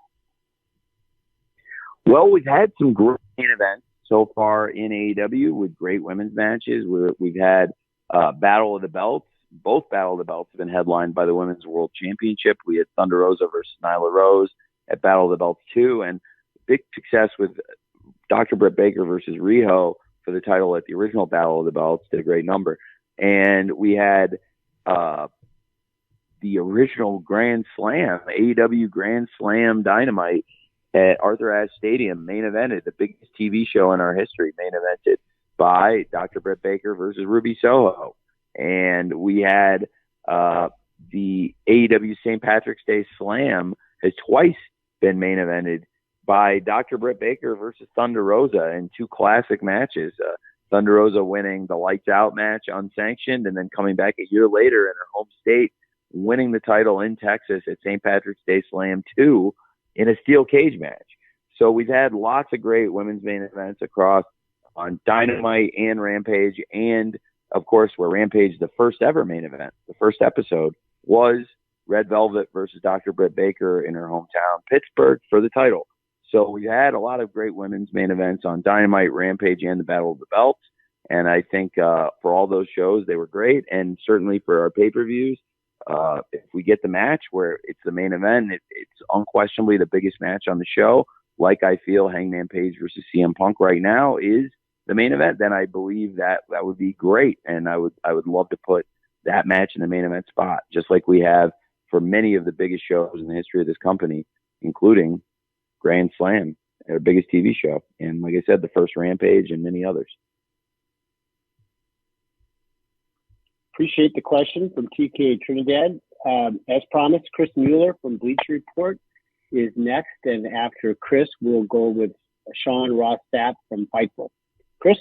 Well, we've had some great main events so far in AEW with great women's matches. We've had Battle of the Belts. Both Battle of the Belts have been headlined by the Women's World Championship. We had Thunder Rosa versus Nyla Rose at Battle of the Belts 2, and big success with Dr. Britt Baker versus Riho for the title at the original Battle of the Belts. Did a great number. And we had the original Grand Slam, AEW Grand Slam Dynamite at Arthur Ashe Stadium, main evented, the biggest TV show in our history, main evented by Dr. Britt Baker versus Ruby Soho. And we had the AEW St. Patrick's Day Slam has twice been main evented by Dr. Britt Baker versus Thunder Rosa in 2 classic matches. Thunder Rosa winning the Lights Out match unsanctioned and then coming back a year later in her home state, winning the title in Texas at St. Patrick's Day Slam 2 in a steel cage match. So we've had lots of great women's main events across on Dynamite and Rampage. And of course, where Rampage, the first ever main event, the first episode was Red Velvet versus Dr. Britt Baker in her hometown, Pittsburgh, for the title. So we had a lot of great women's main events on Dynamite, Rampage, and the Battle of the Belts. And I think for all those shows, they were great. And certainly for our pay-per-views, if we get the match where it's the main event, it's unquestionably the biggest match on the show, like I feel Hangman Page versus CM Punk right now is the main event, then I believe that would be great. And I would love to put that match in the main event spot, just like we have for many of the biggest shows in the history of this company, including Grand Slam, our biggest TV show. And like I said, the first Rampage and many others. Appreciate the question from TK Trinidad. As promised, Chris Mueller from Bleacher Report is next. And after Chris, we'll go with Sean Ross Sapp from Fightful. Chris?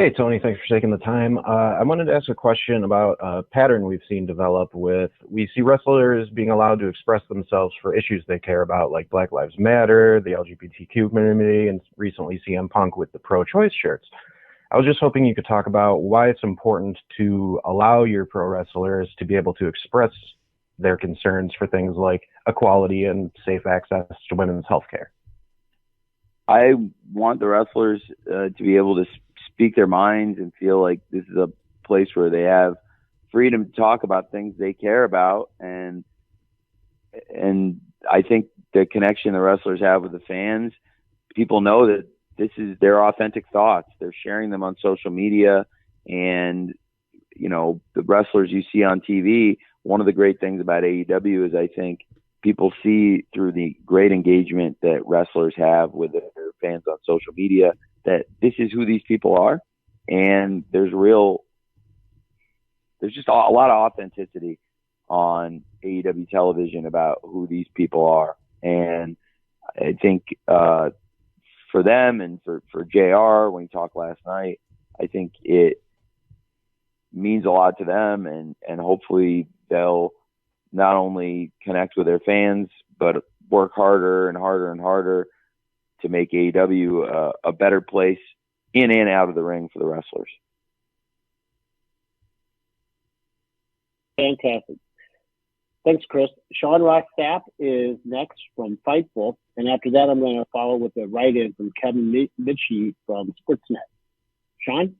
Hey, Tony, thanks for taking the time. I wanted to ask a question about a pattern we've seen develop we see wrestlers being allowed to express themselves for issues they care about, like Black Lives Matter, the LGBTQ community, and recently CM Punk with the pro-choice shirts. I was just hoping you could talk about why it's important to allow your pro wrestlers to be able to express their concerns for things like equality and safe access to women's health care. I want the wrestlers to be able to speak their minds and feel like this is a place where they have freedom to talk about things they care about. And I think the connection the wrestlers have with the fans, people know that this is their authentic thoughts. They're sharing them on social media. And, you know, the wrestlers you see on TV, one of the great things about AEW is I think people see through the great engagement that wrestlers have with their fans on social media that this is who these people are. And there's just a lot of authenticity on AEW television about who these people are. And I think for them and for JR, when he talked last night, I think it means a lot to them, and hopefully they'll not only connect with their fans, but work harder and harder and harder to make AEW a better place in and out of the ring for the wrestlers. Fantastic. Thanks, Chris. Sean Ross Sapp is next from Fightful, and after that, I'm going to follow with a write-in from Kevin Mitchie from Sportsnet. Sean?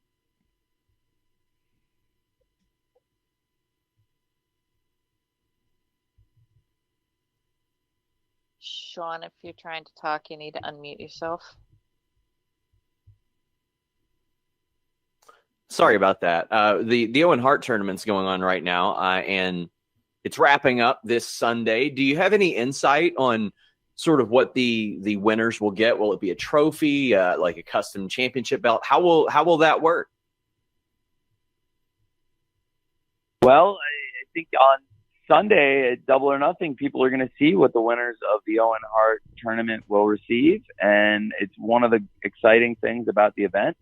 Sean, if you're trying to talk, you need to unmute yourself. Sorry about that. The Owen Hart tournament's going on right now, and it's wrapping up this Sunday. Do you have any insight on sort of what the winners will get? Will it be a trophy, like a custom championship belt? How will that work? Well, I think on Sunday at Double or Nothing, people are going to see what the winners of the Owen Hart tournament will receive, and it's one of the exciting things about the event.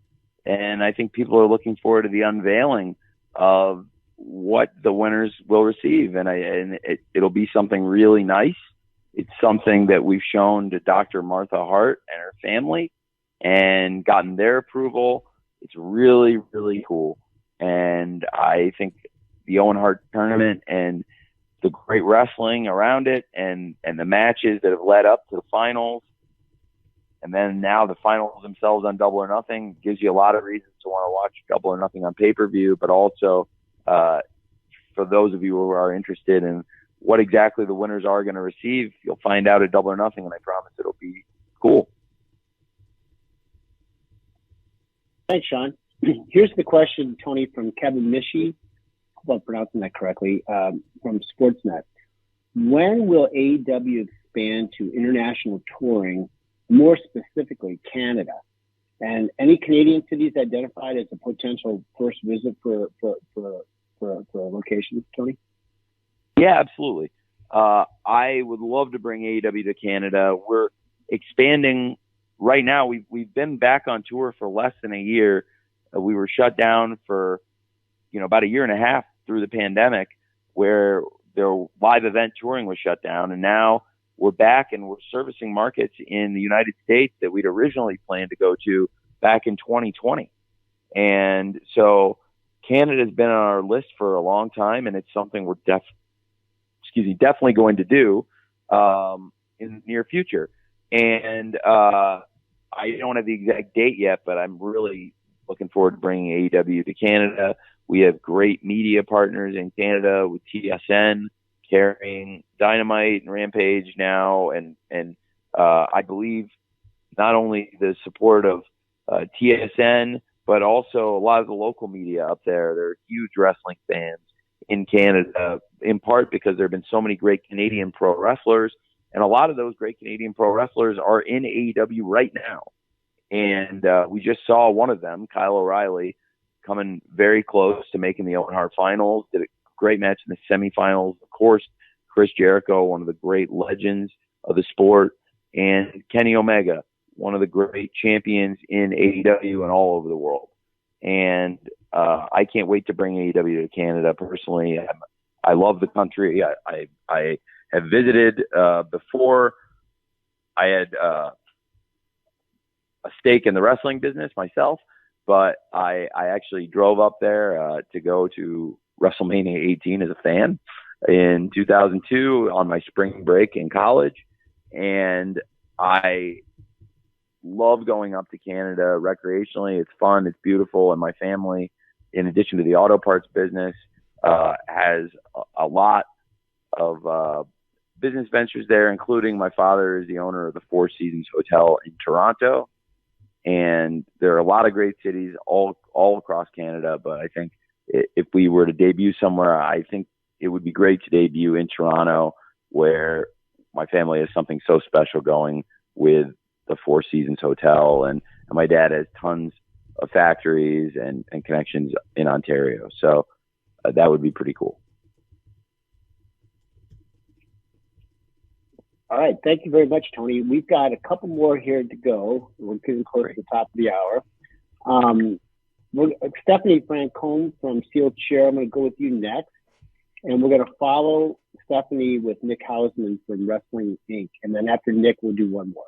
And I think people are looking forward to the unveiling of what the winners will receive, and it'll be something really nice. It's something that we've shown to Dr. Martha Hart and her family and gotten their approval. It's really, really cool. And I think the Owen Hart tournament and the great wrestling around it and the matches that have led up to the finals, and then now the finals themselves on Double or Nothing, gives you a lot of reasons to want to watch Double or Nothing on pay-per-view, but also for those of you who are interested in what exactly the winners are going to receive, you'll find out at Double or Nothing, and I promise it'll be cool. Thanks, Sean. Here's the question, Tony, from Kevin Mitchie. Hope I'm pronouncing that correctly, from Sportsnet. When will AEW expand to international touring, more specifically Canada? And any Canadian cities identified as a potential first visit for locations, Tony? Yeah, absolutely. I would love to bring AEW to Canada. We're expanding right now. We've been back on tour for less than a year. We were shut down for about a year and a half through the pandemic, where their live event touring was shut down, and now we're back and we're servicing markets in the United States that we'd originally planned to go to back in 2020. And so Canada's been on our list for a long time, and it's something we're definitely going to do in the near future. And I don't have the exact date yet, but I'm really looking forward to bringing AEW to Canada. We have great media partners in Canada with TSN carrying Dynamite and Rampage now, and I believe not only the support of TSN, but also a lot of the local media up there. They're huge wrestling fans in Canada, in part because there have been so many great Canadian pro wrestlers, and a lot of those great Canadian pro wrestlers are in AEW right now. And we just saw one of them, Kyle O'Reilly, coming very close to making the Owen Hart finals. Did a great match in the semifinals. Of course, Chris Jericho, one of the great legends of the sport, and Kenny Omega, one of the great champions in AEW and all over the world. and I can't wait to bring AEW to Canada. Personally, I love the country. I have visited before. I had a stake in the wrestling business myself, but I actually drove up there to go to WrestleMania 18 as a fan in 2002 on my spring break in college. And I love going up to Canada recreationally. It's fun. It's beautiful. And my family, in addition to the auto parts business, has a lot of business ventures there, including my father is the owner of the Four Seasons Hotel in Toronto. And there are a lot of great cities all across Canada. But I think if we were to debut somewhere, I think it would be great to debut in Toronto, where my family has something so special going with the Four Seasons Hotel. And my dad has tons of factories and connections in Ontario. So that would be pretty cool. All right. Thank you very much, Tony. We've got a couple more here to go. We're getting close to the top of the hour. Stephanie Francombe from Steel Chair, I'm going to go with you next. And we're going to follow Stephanie with Nick Hausman from Wrestling Inc. And then after Nick, we'll do one more.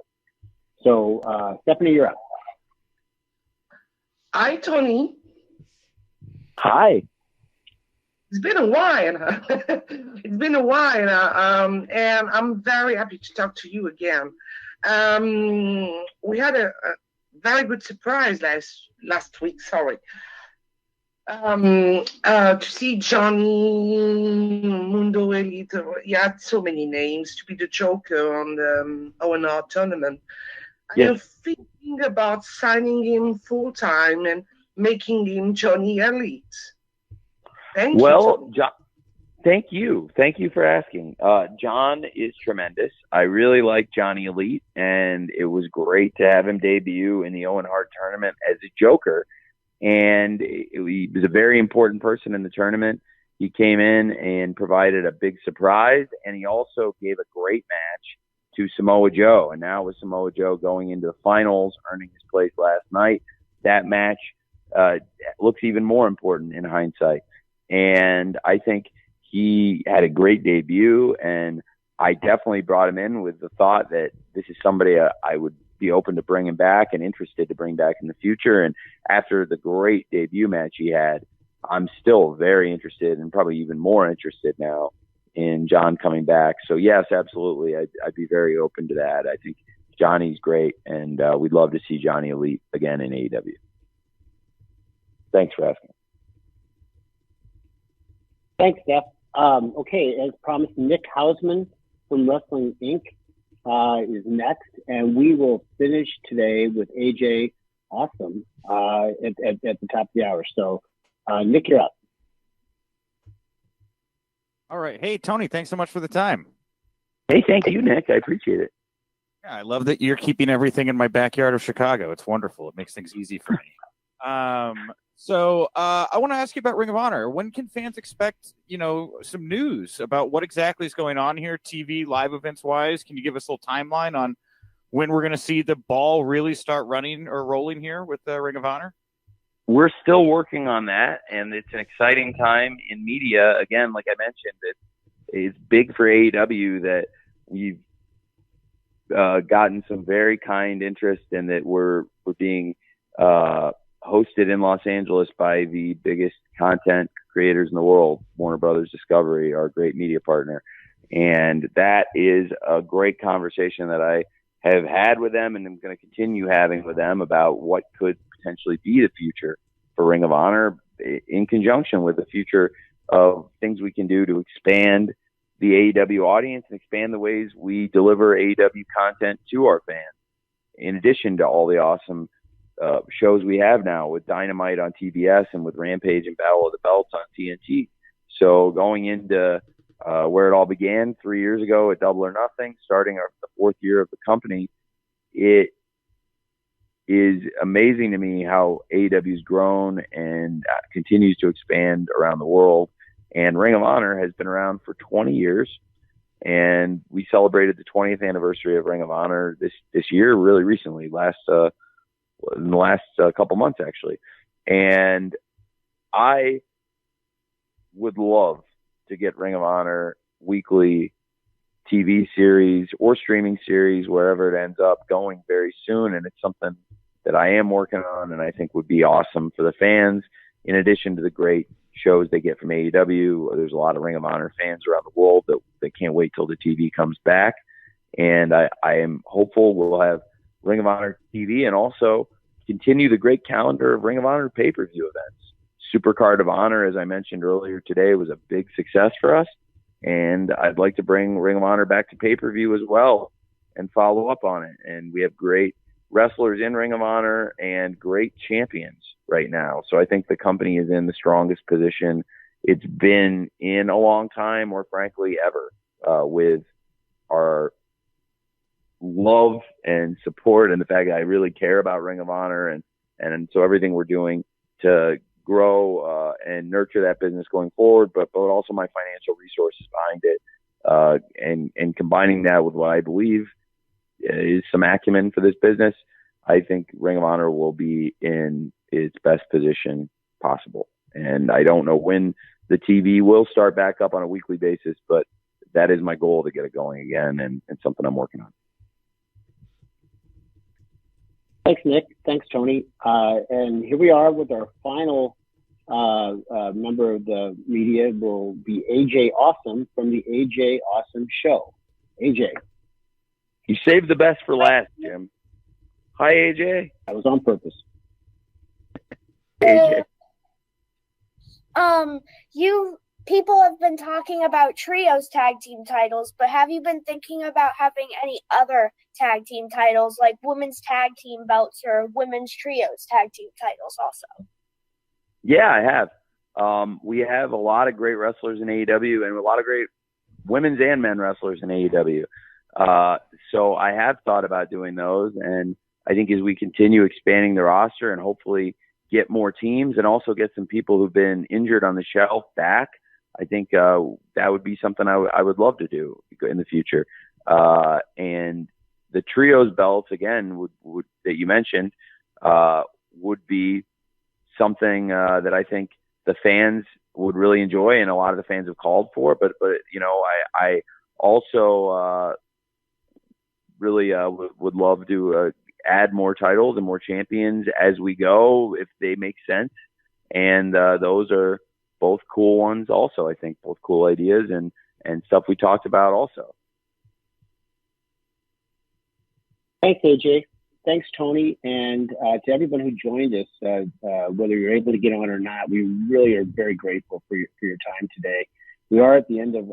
So, Stephanie, you're up. Hi, Tony. Hi. It's been a while. It's been a while, and I'm very happy to talk to you again. We had a very good surprise last week. Sorry. To see Johnny Mundo Elite. He had so many names to be the Joker on the Owen Hart tournament. Yes. I'm thinking about signing him full time and making him Johnny Elite. Thank you. John, thank you. Thank you for asking. John is tremendous. I really like Johnny Elite, and it was great to have him debut in the Owen Hart tournament as a Joker. And he was a very important person in the tournament. He came in and provided a big surprise, and he also gave a great match to Samoa Joe. And now with Samoa Joe going into the finals, earning his place last night, that match looks even more important in hindsight. And I think he had a great debut, and I definitely brought him in with the thought that this is somebody I would be open to bringing back and interested to bring back in the future. And after the great debut match he had, I'm still very interested, and probably even more interested now, in John coming back. So yes, absolutely. I'd be very open to that. I think Johnny's great, and we'd love to see Johnny Elite again in AEW. Thanks for asking. Thanks, Steph. Okay, as promised, Nick Hausman from Wrestling Inc. Is next, and we will finish today with AJ Awesome at the top of the hour. So, Nick, you're up. All right. Hey, Tony, thanks so much for the time. Hey, thank you, Nick. I appreciate it. Yeah, I love that you're keeping everything in my backyard of Chicago. It's wonderful. It makes things easy for me. So I want to ask you about Ring of Honor. When can fans expect, some news about what exactly is going on here, TV, live events wise? Can you give us a little timeline on when we're going to see the ball really start running or rolling here with Ring of Honor? We're still working on that, and it's an exciting time in media. Again, like I mentioned, it's big for AEW that we've gotten some very kind interest, and that we're being hosted in Los Angeles by the biggest content creators in the world, Warner Brothers Discovery, our great media partner. And that is a great conversation that I have had with them, and I'm going to continue having with them about what could potentially be the future for Ring of Honor, in conjunction with the future of things we can do to expand the AEW audience and expand the ways we deliver AEW content to our fans, in addition to all the awesome shows we have now with Dynamite on TBS and with Rampage and Battle of the Belts on TNT. So going into where it all began 3 years ago at Double or Nothing, starting the fourth year of the company, it is amazing to me how AEW's grown and continues to expand around the world. And Ring of Honor has been around for 20 years, and we celebrated the 20th anniversary of Ring of Honor this year, really recently, in the last couple months, actually. And I would love to get Ring of Honor weekly TV series or streaming series, wherever it ends up, going very soon. And it's something that I am working on and I think would be awesome for the fans. In addition to the great shows they get from AEW, there's a lot of Ring of Honor fans around the world that can't wait till the TV comes back. And I am hopeful we'll have Ring of Honor TV and also continue the great calendar of Ring of Honor pay-per-view events. Supercard of Honor, as I mentioned earlier today, was a big success for us. And I'd like to bring Ring of Honor back to pay-per-view as well and follow up on it. And we have great wrestlers in Ring of Honor and great champions right now. So I think the company is in the strongest position it's been in a long time, or frankly ever, with our love and support and the fact that I really care about Ring of Honor. And so everything we're doing to grow and nurture that business going forward, but also my financial resources behind it, and combining that with what I believe is some acumen for this business, I think Ring of Honor will be in its best position possible. And I don't know when the TV will start back up on a weekly basis, but that is my goal, to get it going again, and something I'm working on. Thanks, Nick. Thanks, Tony. And here we are with our final member of the media. Will be AJ Awesome from the AJ Awesome Show. AJ. You saved the best for last, Jim. Hi, AJ. That was on purpose. AJ. People have been talking about trios tag team titles, but have you been thinking about having any other tag team titles, like women's tag team belts or women's trios tag team titles also? Yeah, I have. We have a lot of great wrestlers in AEW and a lot of great women's and men wrestlers in AEW. So I have thought about doing those. And I think as we continue expanding the roster and hopefully get more teams and also get some people who've been injured on the shelf back, I think that would be something I would love to do in the future. And the trios belts, again, would that you mentioned, would be something that I think the fans would really enjoy, and a lot of the fans have called for. But you know, I also really would love to add more titles and more champions as we go, if they make sense. And those are both cool ones also. I think both cool ideas and stuff we talked about also. Thanks, AJ. Thanks, Tony. And to everyone who joined us, whether you're able to get on or not, we really are very grateful for your time today. We are at the end of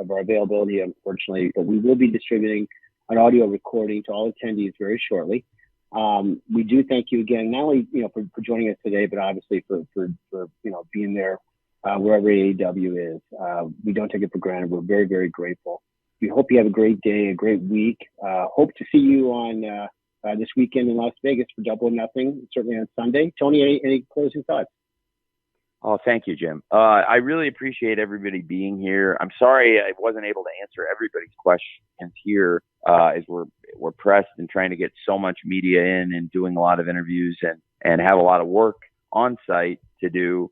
our availability, unfortunately, but we will be distributing an audio recording to all attendees very shortly. We do thank you again, not only for joining us today, but obviously for being there wherever AEW is. We don't take it for granted. We're very, very grateful. We hope you have a great day, a great week. Hope to see you on this weekend in Las Vegas for Double or Nothing, certainly on Sunday. Tony, any closing thoughts? Oh, thank you, Jim. I really appreciate everybody being here. I'm sorry I wasn't able to answer everybody's questions here, as we're pressed and trying to get so much media in and doing a lot of interviews and have a lot of work on site to do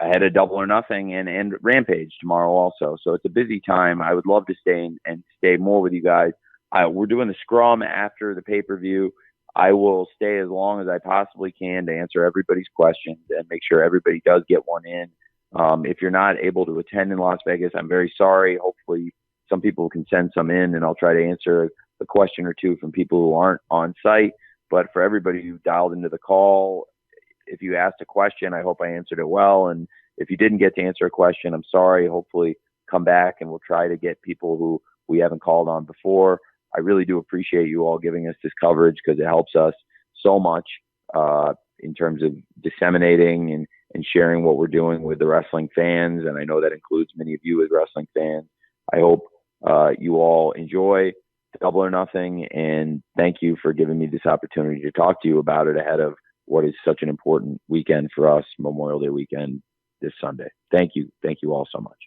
ahead of Double or Nothing and Rampage tomorrow also. So it's a busy time. I would love to stay more with you guys. We're doing the scrum after the pay-per-view. I will stay as long as I possibly can to answer everybody's questions and make sure everybody does get one in. If you're not able to attend in Las Vegas, I'm very sorry. Hopefully some people can send some in, and I'll try to answer a question or two from people who aren't on site. But for everybody who dialed into the call, if you asked a question, I hope I answered it well. And if you didn't get to answer a question, I'm sorry. Hopefully come back and we'll try to get people who we haven't called on before. I really do appreciate you all giving us this coverage, because it helps us so much in terms of disseminating and sharing what we're doing with the wrestling fans. And I know that includes many of you as wrestling fans. I hope you all enjoy Double or Nothing, and thank you for giving me this opportunity to talk to you about it ahead of what is such an important weekend for us, Memorial Day weekend this Sunday. Thank you. Thank you all so much.